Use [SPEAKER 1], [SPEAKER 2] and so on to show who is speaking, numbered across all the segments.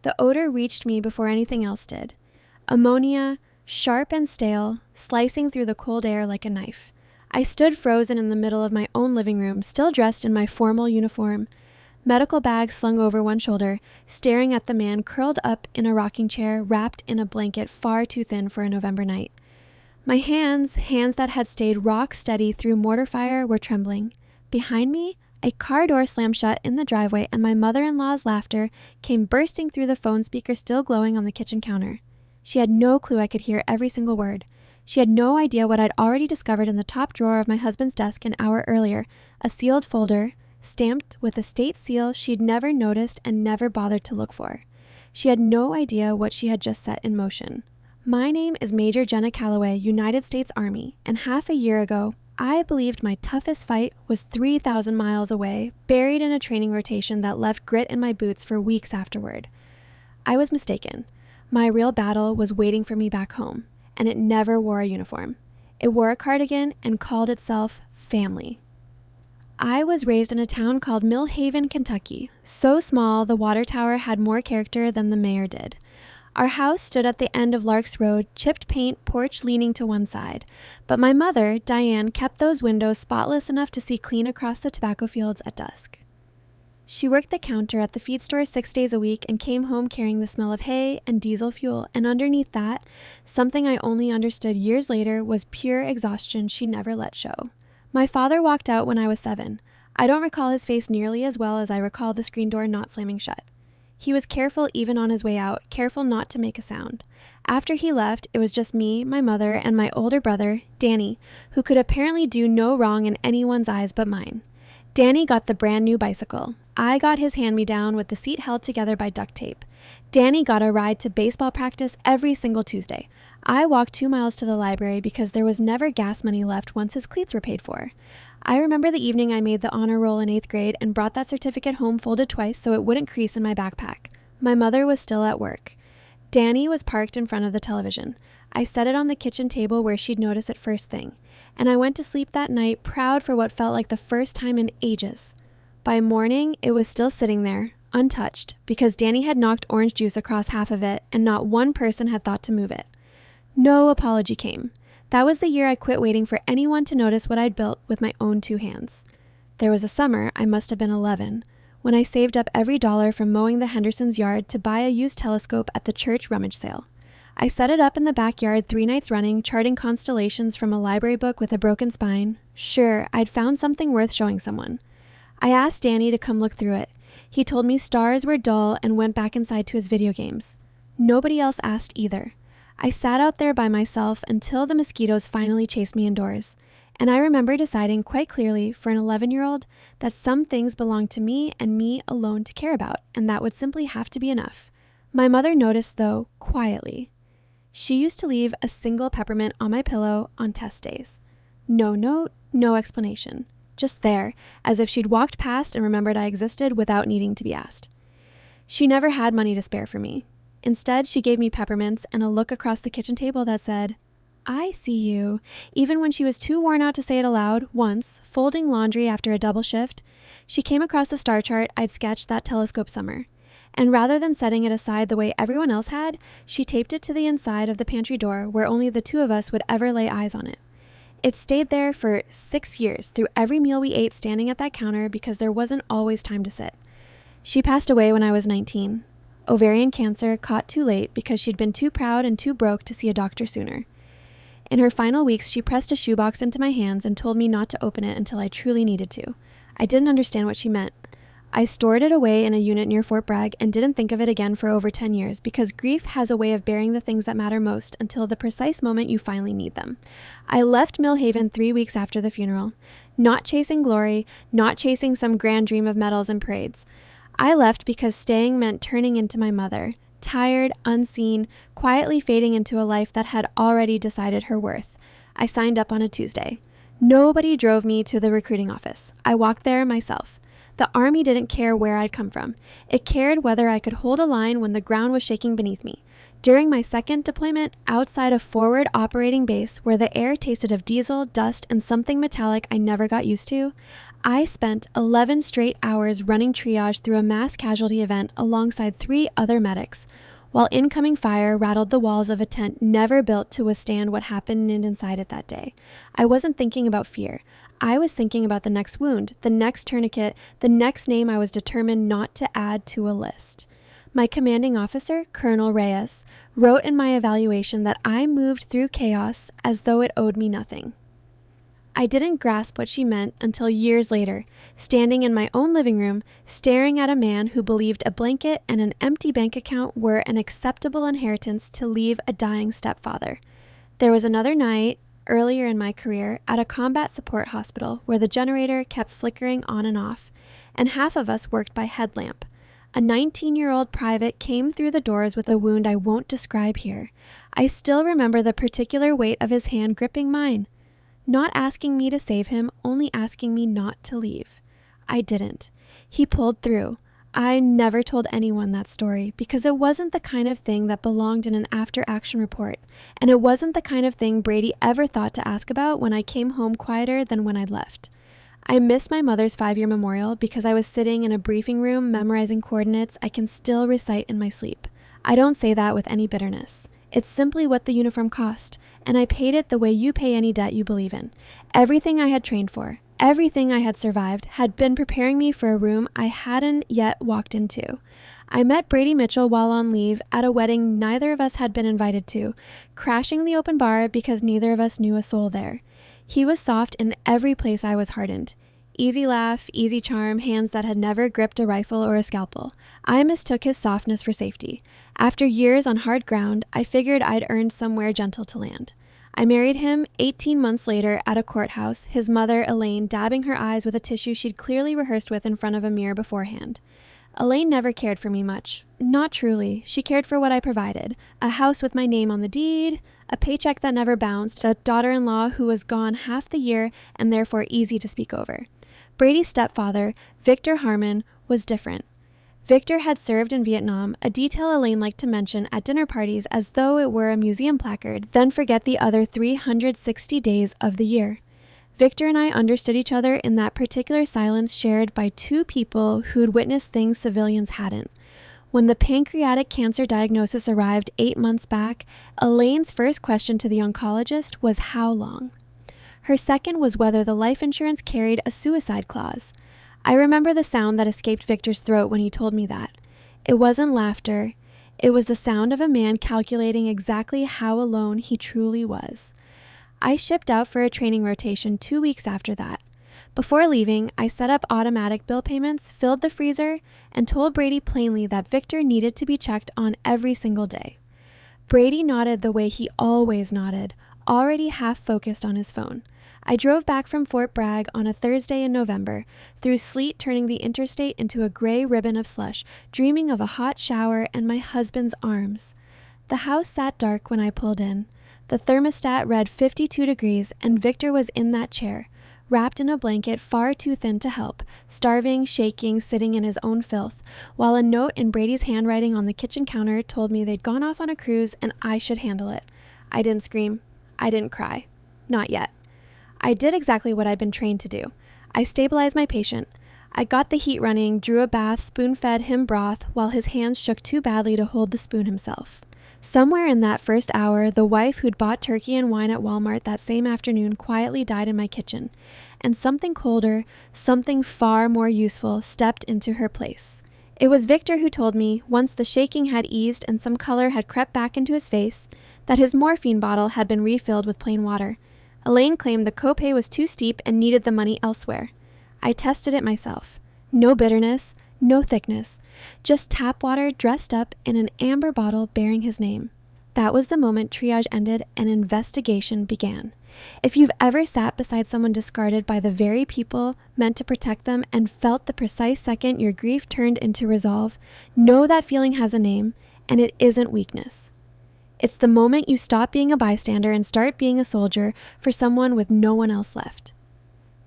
[SPEAKER 1] The odor reached me before anything else did. Ammonia, sharp and stale, slicing through the cold air like a knife. I stood frozen in the middle of my own living room, still dressed in my formal uniform, medical bag slung over one shoulder, staring at the man curled up in a rocking chair, wrapped in a blanket far too thin for a November night. My hands that had stayed rock steady through mortar fire, were trembling. Behind me, a car door slammed shut in the driveway, and my mother-in-law's laughter came bursting through the phone speaker still glowing on the kitchen counter. She had no clue I could hear every single word. She had no idea what I'd already discovered in the top drawer of my husband's desk an hour earlier, a sealed folder, stamped with a state seal she'd never noticed and never bothered to look for. She had no idea what she had just set in motion. My name is Major Jenna Calloway, United States Army, and half a year ago, I believed my toughest fight was 3,000 miles away, buried in a training rotation that left grit in my boots for weeks afterward. I was mistaken. My real battle was waiting for me back home, and it never wore a uniform. It wore a cardigan and called itself family. I was raised in a town called Mill Haven, Kentucky, so small the water tower had more character than the mayor did. Our house stood at the end of Lark's Road, chipped paint porch leaning to one side, but my mother, Diane, kept those windows spotless enough to see clean across the tobacco fields at dusk. She worked the counter at the feed store 6 days a week and came home carrying the smell of hay and diesel fuel, and underneath that, something I only understood years later was pure exhaustion she never let show. My father walked out when I was 7. I don't recall his face nearly as well as I recall the screen door not slamming shut. He was careful even on his way out, careful not to make a sound. After he left, it was just me, my mother, and my older brother, Danny, who could apparently do no wrong in anyone's eyes but mine. Danny got the brand new bicycle. I got his hand-me-down with the seat held together by duct tape. Danny got a ride to baseball practice every single Tuesday. I walked 2 miles to the library because there was never gas money left once his cleats were paid for. I remember the evening I made the honor roll in 8th grade and brought that certificate home folded twice so it wouldn't crease in my backpack. My mother was still at work. Danny was parked in front of the television. I set it on the kitchen table where she'd notice it first thing, and I went to sleep that night proud for what felt like the first time in ages. By morning, it was still sitting there, untouched, because Danny had knocked orange juice across half of it and not one person had thought to move it. No apology came. That was the year I quit waiting for anyone to notice what I'd built with my own 2 hands. There was a summer, I must have been 11, when I saved up every dollar from mowing the Hendersons' yard to buy a used telescope at the church rummage sale. I set it up in the backyard 3 nights running, charting constellations from a library book with a broken spine. Sure, I'd found something worth showing someone. I asked Danny to come look through it. He told me stars were dull and went back inside to his video games. Nobody else asked either. I sat out there by myself until the mosquitoes finally chased me indoors. And I remember deciding quite clearly for an 11-year-old that some things belonged to me and me alone to care about, and that would simply have to be enough. My mother noticed, though, quietly. She used to leave a single peppermint on my pillow on test days. No note, no explanation. Just there, as if she'd walked past and remembered I existed without needing to be asked. She never had money to spare for me. Instead, she gave me peppermints and a look across the kitchen table that said, "I see you," even when she was too worn out to say it aloud. Once, folding laundry after a double shift, she came across the star chart I'd sketched that telescope summer. And rather than setting it aside the way everyone else had, she taped it to the inside of the pantry door where only the 2 of us would ever lay eyes on it. It stayed there for 6 years, through every meal we ate standing at that counter because there wasn't always time to sit. She passed away when I was 19. Ovarian cancer, caught too late because she'd been too proud and too broke to see a doctor sooner. In her final weeks, she pressed a shoebox into my hands and told me not to open it until I truly needed to. I didn't understand what she meant. I stored it away in a unit near Fort Bragg and didn't think of it again for over 10 years because grief has a way of burying the things that matter most until the precise moment you finally need them. I left Mill Haven 3 weeks after the funeral, not chasing glory, not chasing some grand dream of medals and parades. I left because staying meant turning into my mother, tired, unseen, quietly fading into a life that had already decided her worth. I signed up on a Tuesday. Nobody drove me to the recruiting office. I walked there myself. The Army didn't care where I'd come from. It cared whether I could hold a line when the ground was shaking beneath me. During my second deployment, outside of forward operating base, where the air tasted of diesel, dust, and something metallic I never got used to, I spent 11 straight hours running triage through a mass casualty event alongside 3 other medics, while incoming fire rattled the walls of a tent never built to withstand what happened inside it that day. I wasn't thinking about fear. I was thinking about the next wound, the next tourniquet, the next name I was determined not to add to a list. My commanding officer, Colonel Reyes, wrote in my evaluation that I moved through chaos as though it owed me nothing. I didn't grasp what she meant until years later, standing in my own living room, staring at a man who believed a blanket and an empty bank account were an acceptable inheritance to leave a dying stepfather. There was another night, earlier in my career, at a combat support hospital where the generator kept flickering on and off, and half of us worked by headlamp. A 19-year-old private came through the doors with a wound I won't describe here. I still remember the particular weight of his hand gripping mine. Not asking me to save him, only asking me not to leave. I didn't. He pulled through. I never told anyone that story because it wasn't the kind of thing that belonged in an after-action report, and it wasn't the kind of thing Brady ever thought to ask about when I came home quieter than when I left. I miss my mother's 5-year memorial because I was sitting in a briefing room memorizing coordinates I can still recite in my sleep. I don't say that with any bitterness. It's simply what the uniform cost, and I paid it the way you pay any debt you believe in. Everything I had trained for, everything I had survived, had been preparing me for a room I hadn't yet walked into. I met Brady Mitchell while on leave at a wedding neither of us had been invited to, crashing the open bar because neither of us knew a soul there. He was soft in every place I was hardened. Easy laugh, easy charm, hands that had never gripped a rifle or a scalpel. I mistook his softness for safety. After years on hard ground, I figured I'd earned somewhere gentle to land. I married him 18 months later at a courthouse, his mother, Elaine, dabbing her eyes with a tissue she'd clearly rehearsed with in front of a mirror beforehand. Elaine never cared for me much. Not truly. She cared for what I provided. A house with my name on the deed, a paycheck that never bounced, a daughter-in-law who was gone half the year and therefore easy to speak over. Brady's stepfather, Victor Harmon, was different. Victor had served in Vietnam, a detail Elaine liked to mention at dinner parties as though it were a museum placard, then forget the other 360 days of the year. Victor and I understood each other in that particular silence shared by 2 people who'd witnessed things civilians hadn't. When the pancreatic cancer diagnosis arrived 8 months back, Elaine's first question to the oncologist was how long. Her second was whether the life insurance carried a suicide clause. I remember the sound that escaped Victor's throat when he told me that. It wasn't laughter. It was the sound of a man calculating exactly how alone he truly was. I shipped out for a training rotation 2 weeks after that. Before leaving, I set up automatic bill payments, filled the freezer, and told Brady plainly that Victor needed to be checked on every single day. Brady nodded the way he always nodded, already half focused on his phone. I drove back from Fort Bragg on a Thursday in November, through sleet turning the interstate into a gray ribbon of slush, dreaming of a hot shower and my husband's arms. The house sat dark when I pulled in. The thermostat read 52 degrees, and Victor was in that chair, wrapped in a blanket far too thin to help, starving, shaking, sitting in his own filth, while a note in Brady's handwriting on the kitchen counter told me they'd gone off on a cruise and I should handle it. I didn't scream. I didn't cry. Not yet. I did exactly what I'd been trained to do. I stabilized my patient. I got the heat running, drew a bath, spoon-fed him broth, while his hands shook too badly to hold the spoon himself. Somewhere in that first hour, the wife who'd bought turkey and wine at Walmart that same afternoon quietly died in my kitchen, and something colder, something far more useful, stepped into her place. It was Victor who told me, once the shaking had eased and some color had crept back into his face, that his morphine bottle had been refilled with plain water. Elaine claimed the copay was too steep and needed the money elsewhere. I tested it myself. No bitterness, no thickness, just tap water dressed up in an amber bottle bearing his name. That was the moment triage ended and investigation began. If you've ever sat beside someone discarded by the very people meant to protect them and felt the precise second your grief turned into resolve, know that feeling has a name, and it isn't weakness. It's the moment you stop being a bystander and start being a soldier for someone with no one else left.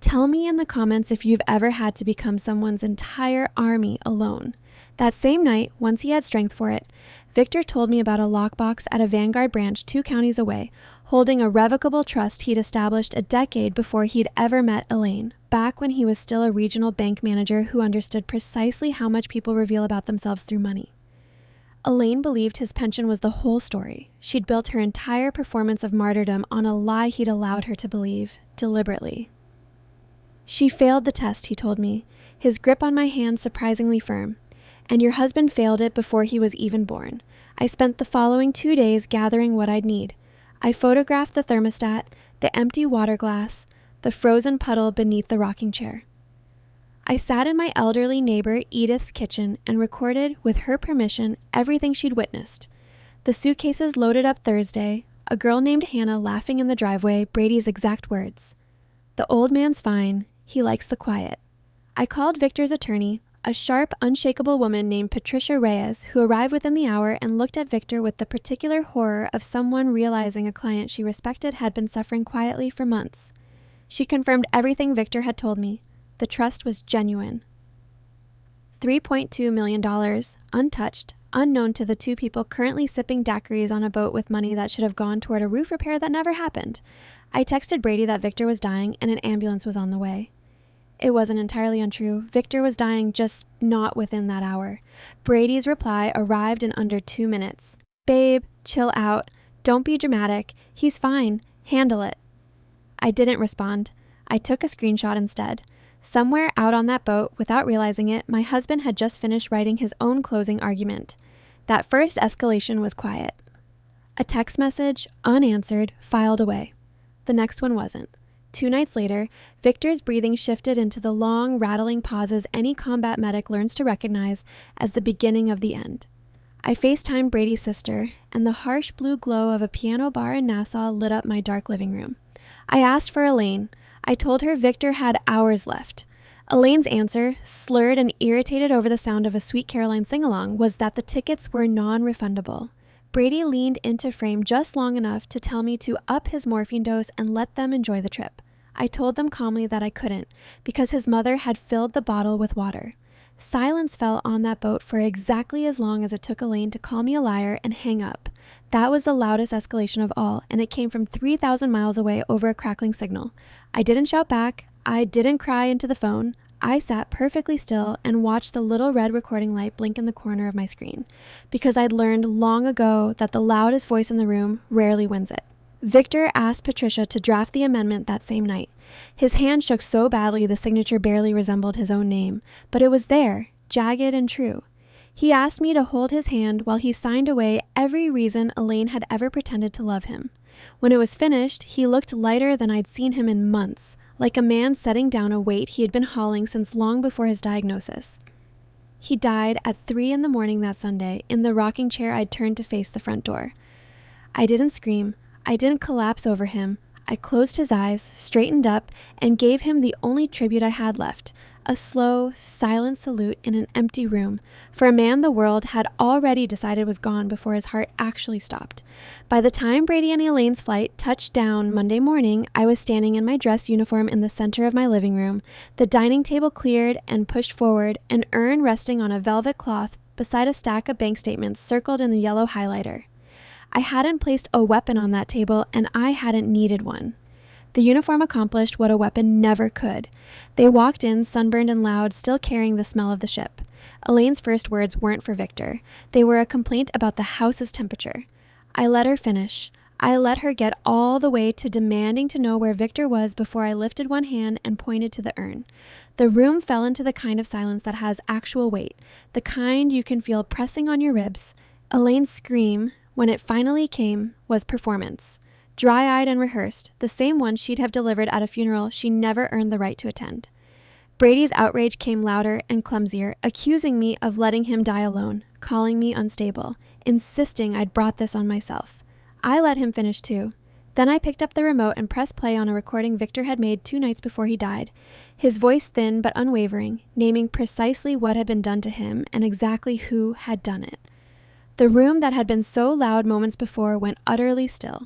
[SPEAKER 1] Tell me in the comments if you've ever had to become someone's entire army alone. That same night, once he had strength for it, Victor told me about a lockbox at a Vanguard branch 2 counties away, holding a revocable trust he'd established a decade before he'd ever met Elaine, back when he was still a regional bank manager who understood precisely how much people reveal about themselves through money. Elaine believed his pension was the whole story. She'd built her entire performance of martyrdom on a lie he'd allowed her to believe, deliberately. She failed the test, he told me, his grip on my hand surprisingly firm. And your husband failed it before he was even born. I spent the following 2 days gathering what I'd need. I photographed the thermostat, the empty water glass, the frozen puddle beneath the rocking chair. I sat in my elderly neighbor Edith's kitchen and recorded, with her permission, everything she'd witnessed. The suitcases loaded up Thursday, a girl named Hannah laughing in the driveway, Brady's exact words. The old man's fine, he likes the quiet. I called Victor's attorney, a sharp, unshakable woman named Patricia Reyes, who arrived within the hour and looked at Victor with the particular horror of someone realizing a client she respected had been suffering quietly for months. She confirmed everything Victor had told me. The trust was genuine. $3.2 million, untouched, unknown to the two people currently sipping daiquiris on a boat with money that should have gone toward a roof repair that never happened. I texted Brady that Victor was dying and an ambulance was on the way. It wasn't entirely untrue. Victor was dying, just not within that hour. Brady's reply arrived in under 2 minutes. Babe, chill out. Don't be dramatic. He's fine. Handle it. I didn't respond. I took a screenshot instead. Somewhere out on that boat, without realizing it, my husband had just finished writing his own closing argument. That first escalation was quiet. A text message, unanswered, filed away. The next one wasn't. 2 nights later, Victor's breathing shifted into the long, rattling pauses any combat medic learns to recognize as the beginning of the end. I FaceTimed Brady's sister, and the harsh blue glow of a piano bar in Nassau lit up my dark living room. I asked for Elaine. I told her Victor had hours left. Elaine's answer, slurred and irritated over the sound of a Sweet Caroline sing-along, was that the tickets were non-refundable. Brady leaned into frame just long enough to tell me to up his morphine dose and let them enjoy the trip. I told them calmly that I couldn't, because his mother had filled the bottle with water. Silence fell on that boat for exactly as long as it took Elaine to call me a liar and hang up. That was the loudest escalation of all, and it came from 3,000 miles away over a crackling signal. I didn't shout back. I didn't cry into the phone. I sat perfectly still and watched the little red recording light blink in the corner of my screen, because I'd learned long ago that the loudest voice in the room rarely wins it. Victor asked Patricia to draft the amendment that same night. His hand shook so badly the signature barely resembled his own name, but it was there, jagged and true. He asked me to hold his hand while he signed away every reason Elaine had ever pretended to love him. When it was finished, he looked lighter than I'd seen him in months, like a man setting down a weight he had been hauling since long before his diagnosis. He died at 3 a.m. that Sunday in the rocking chair I'd turned to face the front door. I didn't scream. I didn't collapse over him. I closed his eyes, straightened up, and gave him the only tribute I had left, a slow, silent salute in an empty room, for a man the world had already decided was gone before his heart actually stopped. By the time Brady and Elaine's flight touched down Monday morning, I was standing in my dress uniform in the center of my living room, the dining table cleared and pushed forward, an urn resting on a velvet cloth beside a stack of bank statements circled in the yellow highlighter. I hadn't placed a weapon on that table, and I hadn't needed one. The uniform accomplished what a weapon never could. They walked in, sunburned and loud, still carrying the smell of the ship. Elaine's first words weren't for Victor. They were a complaint about the house's temperature. I let her finish. I let her get all the way to demanding to know where Victor was before I lifted one hand and pointed to the urn. The room fell into the kind of silence that has actual weight, the kind you can feel pressing on your ribs. Elaine's scream, when it finally came, was performance. Dry-eyed and rehearsed, the same one she'd have delivered at a funeral she never earned the right to attend. Brady's outrage came louder and clumsier, accusing me of letting him die alone, calling me unstable, insisting I'd brought this on myself. I let him finish too. Then I picked up the remote and pressed play on a recording Victor had made 2 nights before he died, his voice thin but unwavering, naming precisely what had been done to him and exactly who had done it. The room that had been so loud moments before went utterly still.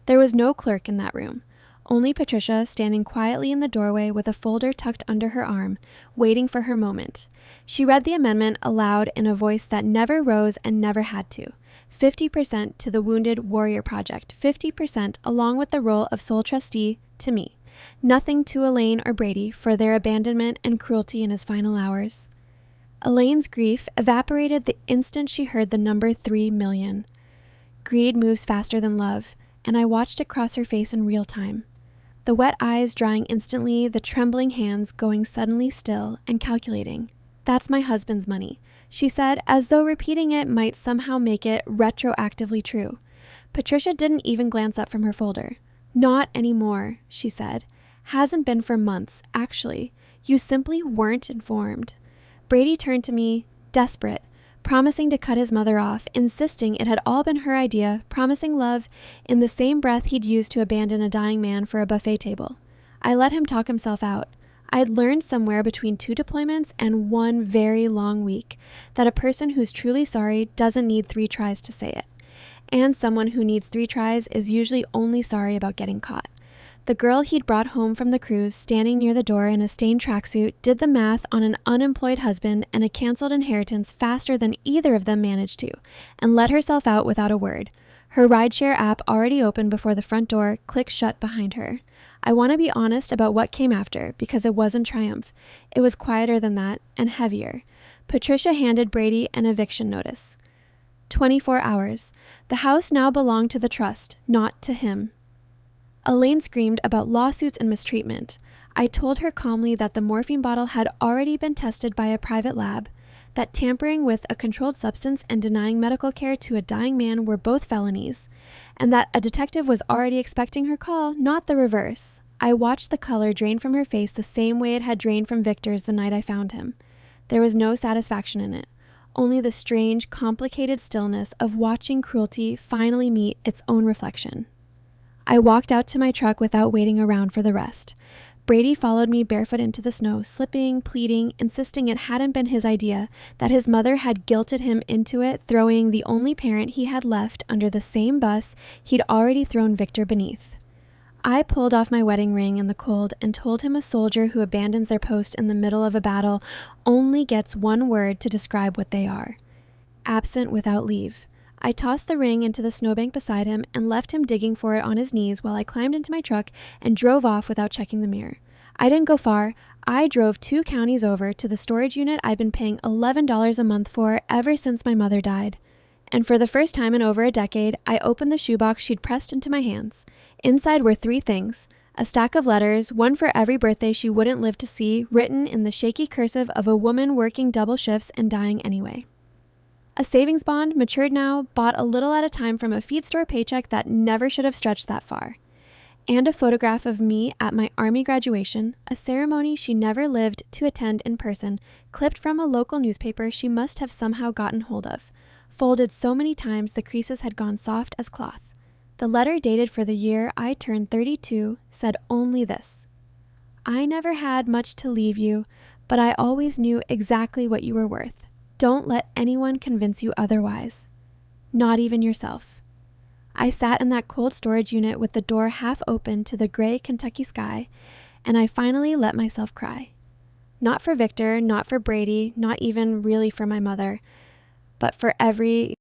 [SPEAKER 1] There was no clerk in that room. only Patricia standing quietly in the doorway with a folder tucked under her arm, waiting for her moment. She read the amendment aloud in a voice that never rose and never had to. 50% to the Wounded Warrior Project, 50% along with the role of sole trustee to me. Nothing to Elaine or Brady for their abandonment and cruelty in his final hours. Elaine's grief evaporated the instant she heard the number 3 million. Greed moves faster than love, and I watched it cross her face in real time. The wet eyes drying instantly, the trembling hands going suddenly still and calculating. "That's my husband's money," she said, as though repeating it might somehow make it retroactively true. Patricia didn't even glance up from her folder. "Not anymore," she said. "Hasn't been for months, actually. You simply weren't informed." Brady turned to me, desperate, promising to cut his mother off, insisting it had all been her idea, promising love in the same breath he'd used to abandon a dying man for a buffet table. I let him talk himself out. I'd learned somewhere between 2 deployments and 1 very long week that a person who's truly sorry doesn't need 3 tries to say it. And someone who needs 3 tries is usually only sorry about getting caught. The girl he'd brought home from the cruise, standing near the door in a stained tracksuit, did the math on an unemployed husband and a canceled inheritance faster than either of them managed to, and let herself out without a word. Her rideshare app, already open before the front door, clicked shut behind her. I want to be honest about what came after, because it wasn't triumph. It was quieter than that, and heavier. Patricia handed Brady an eviction notice. 24 hours. The house now belonged to the trust, not to him. Elaine screamed about lawsuits and mistreatment. I told her calmly that the morphine bottle had already been tested by a private lab, that tampering with a controlled substance and denying medical care to a dying man were both felonies, and that a detective was already expecting her call, not the reverse. I watched the color drain from her face the same way it had drained from Victor's the night I found him. There was no satisfaction in it, only the strange, complicated stillness of watching cruelty finally meet its own reflection. I walked out to my truck without waiting around for the rest. Brady followed me barefoot into the snow, slipping, pleading, insisting it hadn't been his idea, that his mother had guilted him into it, throwing the only parent he had left under the same bus he'd already thrown Victor beneath. I pulled off my wedding ring in the cold and told him a soldier who abandons their post in the middle of a battle only gets 1 word to describe what they are: absent without leave. I tossed the ring into the snowbank beside him and left him digging for it on his knees while I climbed into my truck and drove off without checking the mirror. I didn't go far. I drove 2 counties over to the storage unit I'd been paying $11 a month for ever since my mother died. And for the first time in over a decade, I opened the shoebox she'd pressed into my hands. Inside were 3 things: a stack of letters, one for every birthday she wouldn't live to see, written in the shaky cursive of a woman working double shifts and dying anyway. A savings bond, matured now, bought a little at a time from a feed store paycheck that never should have stretched that far. And a photograph of me at my Army graduation, a ceremony she never lived to attend in person, clipped from a local newspaper she must have somehow gotten hold of. Folded so many times the creases had gone soft as cloth. The letter, dated for the year I turned 32, said only this: "I never had much to leave you, but I always knew exactly what you were worth. Don't let anyone convince you otherwise. Not even yourself." I sat in that cold storage unit with the door half open to the gray Kentucky sky, and I finally let myself cry. Not for Victor, not for Brady, not even really for my mother, but for every